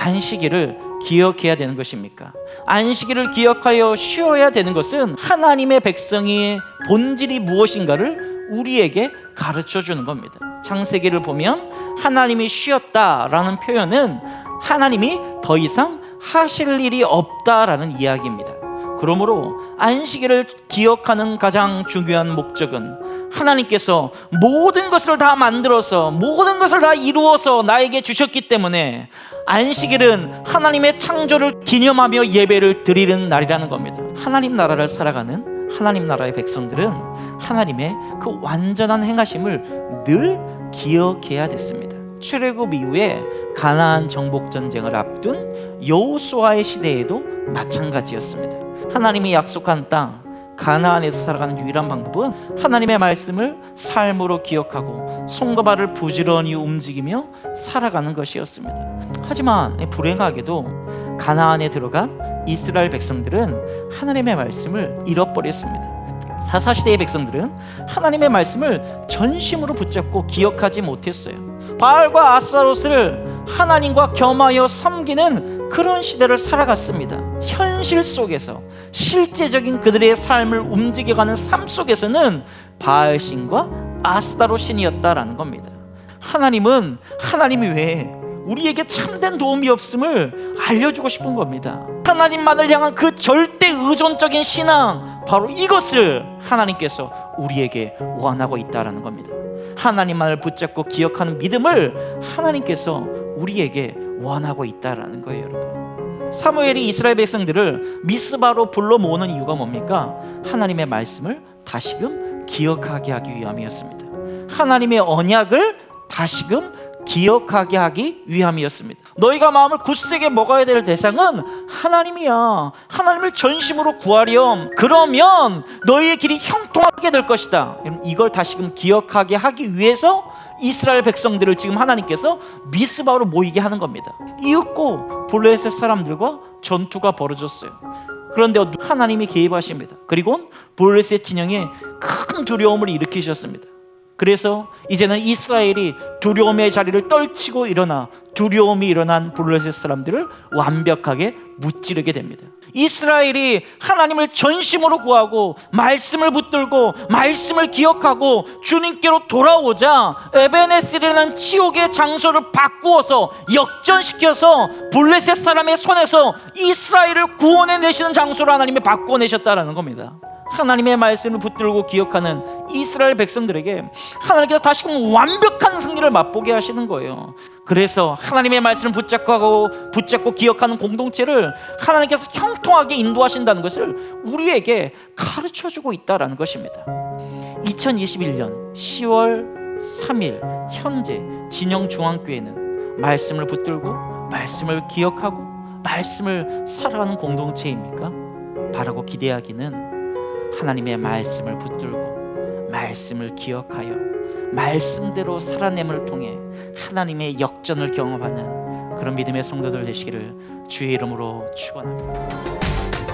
안식일을 기억해야 되는 것입니까? 안식일을 기억하여 쉬어야 되는 것은 하나님의 백성의 본질이 무엇인가를 우리에게 가르쳐 주는 겁니다. 창세기를 보면 하나님이 쉬었다라는 표현은 하나님이 더 이상 하실 일이 없다라는 이야기입니다. 그러므로 안식일을 기억하는 가장 중요한 목적은 하나님께서 모든 것을 다 만들어서 모든 것을 다 이루어서 나에게 주셨기 때문에 안식일은 하나님의 창조를 기념하며 예배를 드리는 날이라는 겁니다. 하나님 나라를 살아가는 하나님 나라의 백성들은 하나님의 그 완전한 행하심을 늘 기억해야 됐습니다. 출애굽 이후에 가나안 정복 전쟁을 앞둔 여호수아의 시대에도 마찬가지였습니다. 하나님이 약속한 땅 가나안에서 살아가는 유일한 방법은 하나님의 말씀을 삶으로 기억하고 손과 발을 부지런히 움직이며 살아가는 것이었습니다. 하지만 불행하게도 가나안에 들어간 이스라엘 백성들은 하나님의 말씀을 잃어버렸습니다. 사사시대의 백성들은 하나님의 말씀을 전심으로 붙잡고 기억하지 못했어요. 바알과 아스타롯을 하나님과 겸하여 섬기는 그런 시대를 살아갔습니다. 현실 속에서 실제적인 그들의 삶을 움직여가는 삶 속에서는 바알신과 아스타롯신이었다라는 겁니다. 하나님은 하나님이 왜 우리에게 참된 도움이 없음을 알려주고 싶은 겁니다. 하나님만을 향한 그 절대 의존적인 신앙, 바로 이것을 하나님께서 우리에게 원하고 있다라는 겁니다. 하나님만을 붙잡고 기억하는 믿음을 하나님께서 우리에게 원하고 있다라는 거예요, 여러분. 사무엘이 이스라엘 백성들을 미스바로 불러 모으는 이유가 뭡니까? 하나님의 말씀을 다시금 기억하게 하기 위함이었습니다. 하나님의 언약을 다시금 기억하게 하기 위함이었습니다. 너희가 마음을 굳세게 먹어야 될 대상은 하나님이야. 하나님을 전심으로 구하렴. 그러면 너희의 길이 형통하게 될 것이다. 이걸 다시금 기억하게 하기 위해서 이스라엘 백성들을 지금 하나님께서 미스바로 모이게 하는 겁니다. 이윽고 블레셋 사람들과 전투가 벌어졌어요. 그런데 하나님이 개입하십니다. 그리고 블레셋 진영에 큰 두려움을 일으키셨습니다. 그래서 이제는 이스라엘이 두려움의 자리를 떨치고 일어나 두려움이 일어난 블레셋 사람들을 완벽하게 무찌르게 됩니다. 이스라엘이 하나님을 전심으로 구하고 말씀을 붙들고 말씀을 기억하고 주님께로 돌아오자 에베네셀이라는 치욕의 장소를 바꾸어서 역전시켜서 블레셋 사람의 손에서 이스라엘을 구원해내시는 장소로 하나님이 바꾸어내셨다는 겁니다. 하나님의 말씀을 붙들고 기억하는 이스라엘 백성들에게 하나님께서 다시금 완벽한 승리를 맛보게 하시는 거예요. 그래서 하나님의 말씀을 붙잡고 기억하는 공동체를 하나님께서 형통하게 인도하신다는 것을 우리에게 가르쳐주고 있다는 것입니다. 2021년 10월 3일 현재 진영중앙교회는 말씀을 붙들고 말씀을 기억하고 말씀을 살아가는 공동체입니까? 바라고 기대하기는 하나님의 말씀을 붙들고 말씀을 기억하여 말씀대로 살아냄을 통해 하나님의 역전을 경험하는 그런 믿음의 성도들 되시기를 주의 이름으로 축원합니다.